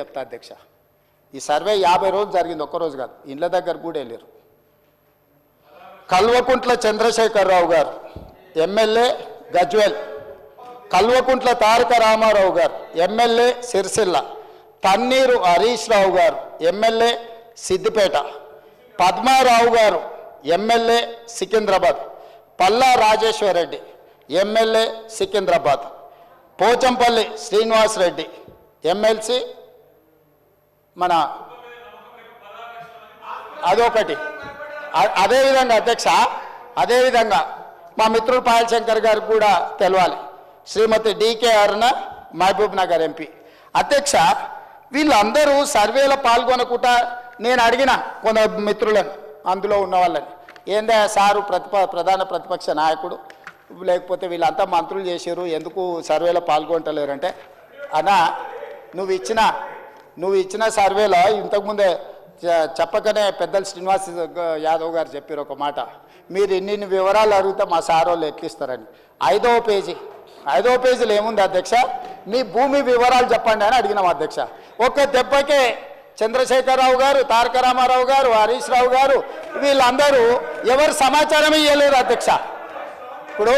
చెప్తా అధ్యక్ష. ఈ సర్వే 50 రోజులు జరిగింది, ఒక్కరోజు కాదు. ఇండ్ల దగ్గర కూడా వెళ్ళారు. కల్వకుంట్ల చంద్రశేఖరరావు గారు ఎమ్మెల్యే గజ్వేల్, కల్వకుంట్ల తారక రామారావు గారు ఎమ్మెల్యే సిరిసిల్ల, తన్నీరు హరీష్ రావు గారు ఎమ్మెల్యే సిద్దిపేట, పద్మారావు గారు MLA Secunderabad, Palla Rajeshwar Reddy MLA Secunderabad, Pochampally Srinivas Reddy MLC మన అదొకటి. అదేవిధంగా అధ్యక్ష, అదేవిధంగా మా మిత్రుడు పాయల్ శంకర్ గారికి కూడా తెలవాలి, శ్రీమతి డికే అరుణ మహబూబ్ నగర్ ఎంపీ. అధ్యక్ష, వీళ్ళందరూ సర్వేలో పాల్గొనకుండా నేను అడిగిన కొంత మిత్రులను, అందులో ఉన్న వాళ్ళని, ఏందా సారు ప్రధాన ప్రతిపక్ష నాయకుడు, లేకపోతే వీళ్ళంతా మంత్రులు చేశారు, ఎందుకు సర్వేలో పాల్గొంటలేరంటే, అన్నా నువ్వు ఇచ్చిన సర్వేలో ఇంతకుముందే చెప్పకనే పెద్దలు శ్రీనివాస్ యాదవ్ గారు చెప్పారు ఒక మాట, మీరు ఇన్ని వివరాలు అడిగితే మా సార్ వాళ్ళు ఎట్లిస్తారని. 5వ పేజీలో ఏముంది అధ్యక్ష, మీ భూమి వివరాలు చెప్పండి అని అడిగినాం అధ్యక్ష. ఒక్క దెబ్బకే చంద్రశేఖరరావు గారు, తారక రామారావు గారు, హరీష్ రావు గారు వీళ్ళందరూ ఎవరు సమాచారం ఇవ్వలేరు అధ్యక్ష. ఇప్పుడు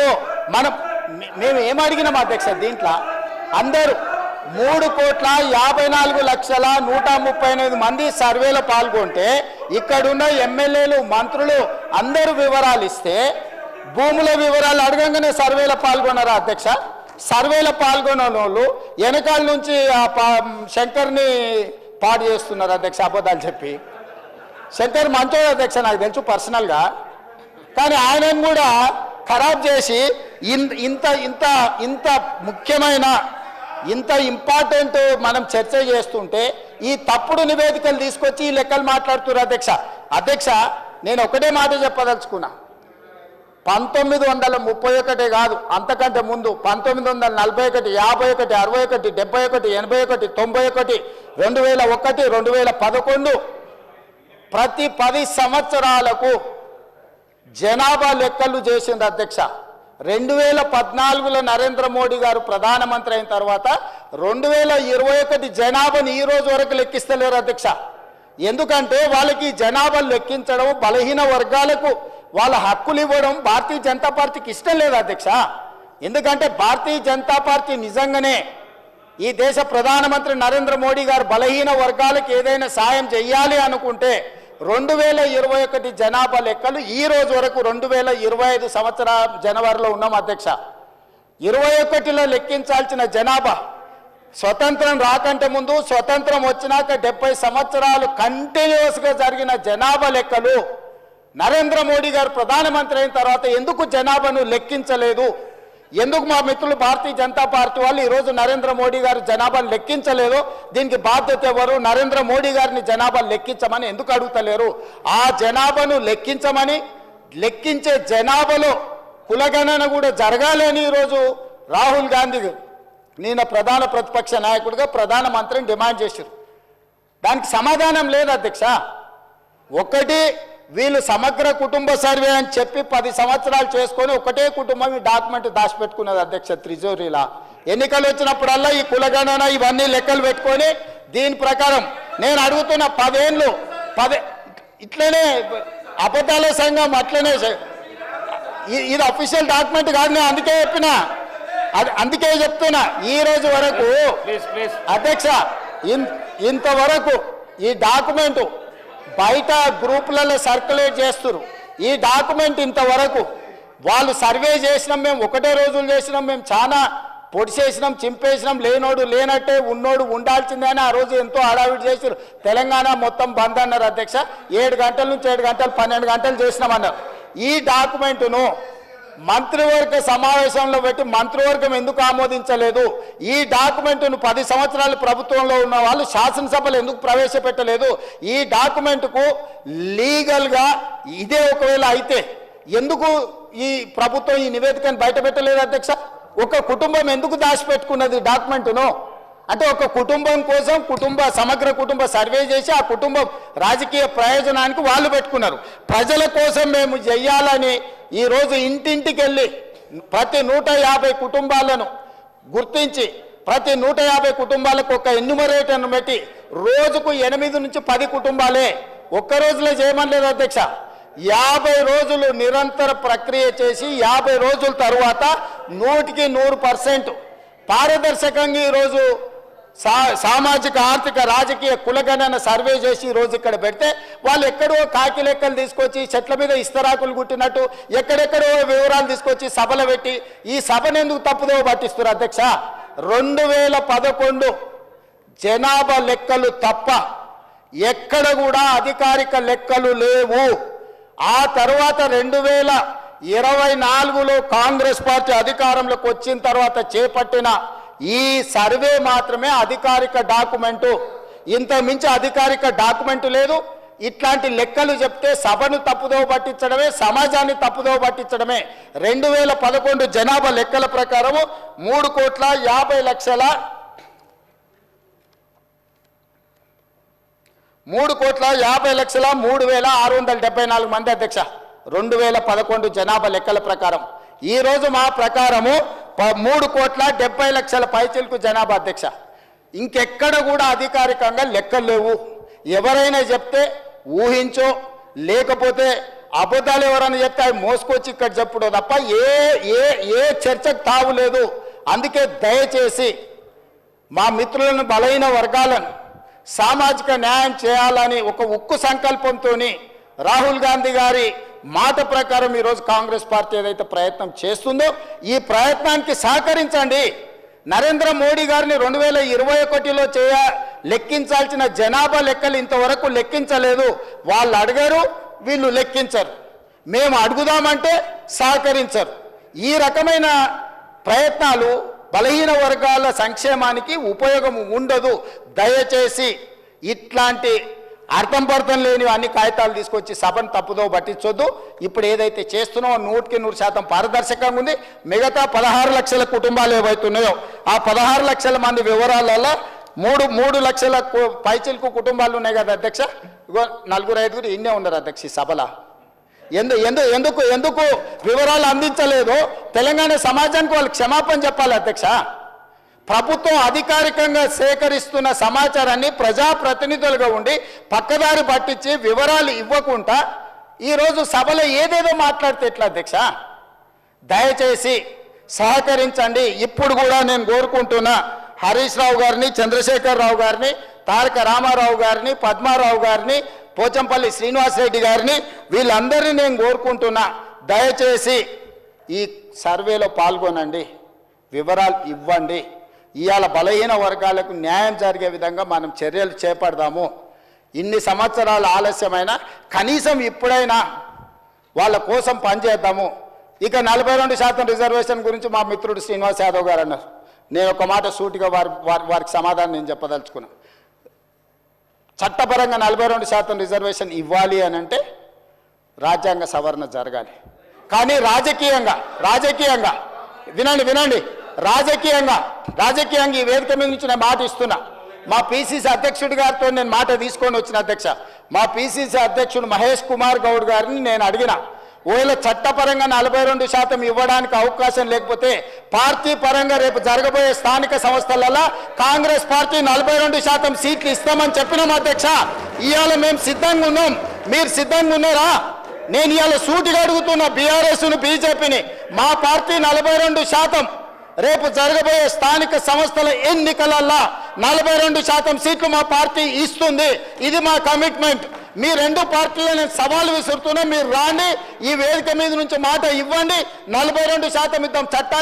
మేము ఏమడిగినాం అధ్యక్ష, దీంట్లో అందరూ 3,54,138 మంది సర్వేలో పాల్గొంటే ఇక్కడున్న ఎమ్మెల్యేలు, మంత్రులు అందరూ వివరాలు ఇస్తే భూముల వివరాలు అడగంగానే సర్వేలో పాల్గొన్నారా అధ్యక్ష? సర్వేలో పాల్గొన్న వాళ్ళు వెనకాల నుంచి శంకర్ని పాడు చేస్తున్నారు అధ్యక్ష, అబద్ధాలు చెప్పి. శంకర్ మంచోడు అధ్యక్ష, నాకు తెలుసు పర్సనల్గా, కానీ ఆయనను కూడా ఖరాబ్ చేసి ఇంత ఇంత ఇంత ముఖ్యమైన ఇంత ఇంపార్టెంట్ మనం చర్చ చేస్తుంటే ఈ తప్పుడు నివేదికలు తీసుకొచ్చి ఈ లెక్కలు మాట్లాడుతున్నారు అధ్యక్ష. నేను ఒకటే మాట చెప్పదలుచుకున్నా, 1931 కాదు, అంతకంటే ముందు 1941, 51, 61, 71, 81, 91, 2001, 2011 ప్రతి 10 సంవత్సరాలకు జనాభా లెక్కలు చేసింది అధ్యక్ష. 2014లో నరేంద్ర మోడీ గారు ప్రధానమంత్రి అయిన తర్వాత 2021 జనాభాని ఈ రోజు వరకు లెక్కిస్తలేరు అధ్యక్ష. ఎందుకంటే వాళ్ళకి జనాభా లెక్కించడం, బలహీన వర్గాలకు వాళ్ళ హక్కులు ఇవ్వడం భారతీయ జనతా పార్టీకి ఇష్టం లేదు అధ్యక్ష. ఎందుకంటే భారతీయ జనతా పార్టీ నిజంగానే ఈ దేశ ప్రధానమంత్రి నరేంద్ర మోడీ గారు బలహీన వర్గాలకు ఏదైనా సాయం చేయాలి అనుకుంటే 2021 జనాభా లెక్కలు ఈ రోజు వరకు 2025 సంవత్సరం జనవరిలో ఉన్నాం అధ్యక్ష. 21లో లెక్కించాల్సిన జనాభా స్వతంత్రం రాకంటే ముందు, స్వతంత్రం వచ్చినాక 70 సంవత్సరాలు కంటిన్యూస్గా జరిగిన జనాభా లెక్కలు నరేంద్ర మోడీ గారు ప్రధానమంత్రి అయిన తర్వాత ఎందుకు జనాభాను లెక్కించలేదు? ఎందుకు మా మిత్రులు భారతీయ జనతా పార్టీ వాళ్ళు ఈరోజు నరేంద్ర మోడీ గారు జనాభాను లెక్కించలేదు? దీనికి బాధ్యత ఎవరు? నరేంద్ర మోడీ గారిని జనాభా లెక్కించమని ఎందుకు అడుగుతలేరు? ఆ జనాభాను లెక్కించమని, లెక్కించే జనాభాలో కులగణన కూడా జరగాలి అని ఈరోజు రాహుల్ గాంధీ నేను ప్రధాన ప్రతిపక్ష నాయకుడిగా ప్రధానమంత్రిని డిమాండ్ చేశారు. దానికి సమాధానం లేదు అధ్యక్ష. ఒకటి, వీళ్ళు సమగ్ర కుటుంబ సర్వే అని చెప్పి 10 సంవత్సరాలు చేసుకొని ఒకటే కుటుంబం ఈ డాక్యుమెంట్ దాచిపెట్టుకున్నది అధ్యక్ష త్రిజోరీలా. ఎన్నికలు వచ్చినప్పుడల్లా ఈ కులగణన ఇవన్నీ లెక్కలు పెట్టుకొని దీని ప్రకారం నేను అడుగుతున్న 10 ఏళ్ళు ఇట్లనే అబద్ధాల సంఘం అట్లనే ఇది అఫీషియల్ డాక్యుమెంట్ కాదు. నేను అందుకే చెప్తున్నా ఈ రోజు వరకు అధ్యక్ష ఇంతవరకు ఈ డాక్యుమెంట్ బయట గ్రూపులలో సర్క్యులేట్ చేస్తున్నారు. ఈ డాక్యుమెంట్ ఇంతవరకు వాళ్ళు సర్వే చేసినాం, మేము ఒకటే రోజులు చేసినాం, మేము చాలా పొడిచేసినాం, చింపేసినాం, లేనోడు లేనట్టే, ఉన్నోడు ఉండాల్సిందే అని ఆ రోజు ఎంతో హడావిడి చేశారు. తెలంగాణ మొత్తం బంద్ అన్నారు అధ్యక్ష. 7 గంటల నుంచి 7 గంటలు 12 గంటలు చేసినామన్నారు. ఈ డాక్యుమెంటును మంత్రివర్గ సమావేశంలో పెట్టి మంత్రివర్గం ఎందుకు ఆమోదించలేదు? ఈ డాక్యుమెంట్ను 10 సంవత్సరాలు ప్రభుత్వంలో ఉన్న వాళ్ళు శాసనసభలో ఎందుకు ప్రవేశపెట్టలేదు? ఈ డాక్యుమెంట్కు లీగల్గా ఇదే ఒకవేళ అయితే ఎందుకు ఈ ప్రభుత్వం ఈ నివేదికను బయట పెట్టలేదు అధ్యక్ష? ఒక కుటుంబం ఎందుకు దాచిపెట్టుకున్నది డాక్యుమెంట్ను? అంటే ఒక కుటుంబం కోసం సమగ్ర కుటుంబ సర్వే చేసి ఆ కుటుంబం రాజకీయ ప్రయోజనానికి వాళ్ళు పెట్టుకున్నారు. ప్రజల కోసం మేము చెయ్యాలని ఈరోజు ఇంటింటికి వెళ్ళి ప్రతి 150 కుటుంబాలను గుర్తించి ప్రతి 150 కుటుంబాలకు ఒక ఎన్యూమరేటర్ను పెట్టి రోజుకు 8 నుంచి 10 కుటుంబాలే ఒక్క రోజులో చేయమనలేదు అధ్యక్ష. 50 రోజులు నిరంతర ప్రక్రియ చేసి 50 రోజుల తర్వాత 100% పారదర్శకంగా ఈరోజు సామాజిక ఆర్థిక రాజకీయ కులగణన సర్వే చేసి ఈరోజు ఇక్కడ పెడితే వాళ్ళు ఎక్కడో కాకి లెక్కలు తీసుకొచ్చి చెట్ల మీద ఇస్తరాకులు కుట్టినట్టు ఎక్కడెక్కడో వివరాలు తీసుకొచ్చి సభలు పెట్టి ఈ సభను ఎందుకు తప్పుదో పట్టిస్తారు అధ్యక్ష. 2011 జనాభా లెక్కలు తప్ప ఎక్కడ కూడా అధికారిక లెక్కలు లేవు. ఆ తర్వాత 2024లో కాంగ్రెస్ పార్టీ అధికారంలోకి వచ్చిన తర్వాత చేపట్టిన ఈ సర్వే మాత్రమే అధికారిక డాక్యుమెంటు. ఇంత మించి అధికారిక డాక్యుమెంటు లేదు. ఇట్లాంటి లెక్కలు చెప్తే సభను తప్పుదో పట్టించడమే, సమాజాన్ని తప్పుదో పట్టించడమే. 2011 జనాభా లెక్కల ప్రకారము 3,50,03,674 మంది అధ్యక్ష. 2011 జనాభా లెక్కల ప్రకారం. ఈ రోజు మా ప్రకారము 3,70,00,000 పైచిలకు జనాభా అధ్యక్ష. ఇంకెక్కడ కూడా అధికారికంగా లెక్కలు లేవు. ఎవరైనా చెప్తే ఊహించో లేకపోతే అబద్ధాలు ఎవరైనా చెప్తే అవి మోసుకొచ్చి ఇక్కడ చెప్పుడు తప్ప ఏ చర్చకు తావు లేదు. అందుకే దయచేసి మా మిత్రులను, బలహీన వర్గాలను సామాజిక న్యాయం చేయాలని ఒక ఉక్కు సంకల్పంతో రాహుల్ గాంధీ గారి మాట ప్రకారం ఈరోజు కాంగ్రెస్ పార్టీ ఏదైతే ప్రయత్నం చేస్తుందో ఈ ప్రయత్నానికి సహకరించండి. నరేంద్ర మోడీ గారిని 2021లో లెక్కించాల్సిన జనాభా లెక్కలు ఇంతవరకు లెక్కించలేదు. వాళ్ళు అడగరు, వీళ్ళు లెక్కించరు. మేము అడుగుదామంటే సహకరించరు. ఈ రకమైన ప్రయత్నాలు బలహీన వర్గాల సంక్షేమానికి ఉపయోగం ఉండదు. దయచేసి ఇట్లాంటి అర్థం పర్థం లేని అన్ని కాగితాలు తీసుకొచ్చి సభను తప్పుదో పట్టించొద్దు. ఇప్పుడు ఏదైతే చేస్తున్నామో 100% పారదర్శకంగా ఉంది. మిగతా 16 లక్షల కుటుంబాలు ఏవైతున్నాయో ఆ 16 లక్షల మంది వివరాలలో 3 లక్షల పైచిలకు కుటుంబాలు ఉన్నాయి కదా అధ్యక్ష. ఇగో 4-5 ఇన్నే ఉన్నారు అధ్యక్ష ఈ సభలో. ఎందుకు వివరాలు అందించలేదో తెలంగాణ సమాజానికి వాళ్ళు క్షమాపణ చెప్పాలి అధ్యక్ష. ప్రభుత్వం అధికారికంగా సేకరిస్తున్న సమాచారాన్ని ప్రజాప్రతినిధులుగా ఉండి పక్కదారి పట్టించి వివరాలు ఇవ్వకుండా ఈరోజు సభలో ఏదేదో మాట్లాడితే ఎట్లా అధ్యక్ష? దయచేసి సహకరించండి. ఇప్పుడు కూడా నేను కోరుకుంటున్నా హరీష్ రావు గారిని, చంద్రశేఖర్ రావు గారిని, తారక రామారావు గారిని, పద్మారావు గారిని, పోచంపల్లి శ్రీనివాసరెడ్డి గారిని, వీళ్ళందరినీ నేను కోరుకుంటున్నా దయచేసి ఈ సర్వేలో పాల్గొనండి, వివరాలు ఇవ్వండి. ఇవాళ బలహీన వర్గాలకు న్యాయం జరిగే విధంగా మనం చర్యలు చేపడదాము. ఇన్ని సంవత్సరాల ఆలస్యమైనా కనీసం ఇప్పుడైనా వాళ్ళ కోసం పనిచేద్దాము. ఇక 42% రిజర్వేషన్ గురించి మా మిత్రుడు శ్రీనివాస్ యాదవ్ గారు అన్నారు. నేను ఒక మాట సూటిగా వారికి సమాధానం నేను చెప్పదలుచుకున్నా. చట్టపరంగా 42% రిజర్వేషన్ ఇవ్వాలి అని అంటే రాజ్యాంగ సవరణ జరగాలి. కానీ రాజకీయంగా వినండి రాజకీయంగా ఈ వేదిక మీద నుంచి నేను మాట ఇస్తున్నా. మా పిసిసి అధ్యక్షుడి గారితో నేను మాట తీసుకొని వచ్చిన అధ్యక్ష. మా పిసిసి అధ్యక్షుడు మహేష్ కుమార్ గౌడ్ గారిని నేను అడిగిన, ఒకవేళ చట్టపరంగా 42% ఇవ్వడానికి అవకాశం లేకపోతే పార్టీ పరంగా రేపు జరగబోయే స్థానిక సంస్థలలో కాంగ్రెస్ పార్టీ 42% సీట్లు ఇస్తామని చెప్పినాం అధ్యక్ష. ఇవాళ మేము సిద్ధంగా ఉన్నాం. మీరు సిద్ధంగా ఉన్నారా? నేను ఇవాళ సూటిగా అడుగుతున్న బీఆర్ఎస్ను, బీజేపీని, మా పార్టీ 42% రేపు జరగబోయే స్థానిక సంస్థల ఎన్నికలలో 42% సీట్లు మా పార్టీ ఇస్తుంది. ఇది మా కమిట్మెంట్. మీ 2 పార్టీలను నేను సవాలు విసురుతున్నా. మీరు రాండి, ఈ వేదిక మీద నుంచి మాట ఇవ్వండి. 42% ఇద్దాం. చట్టాన్ని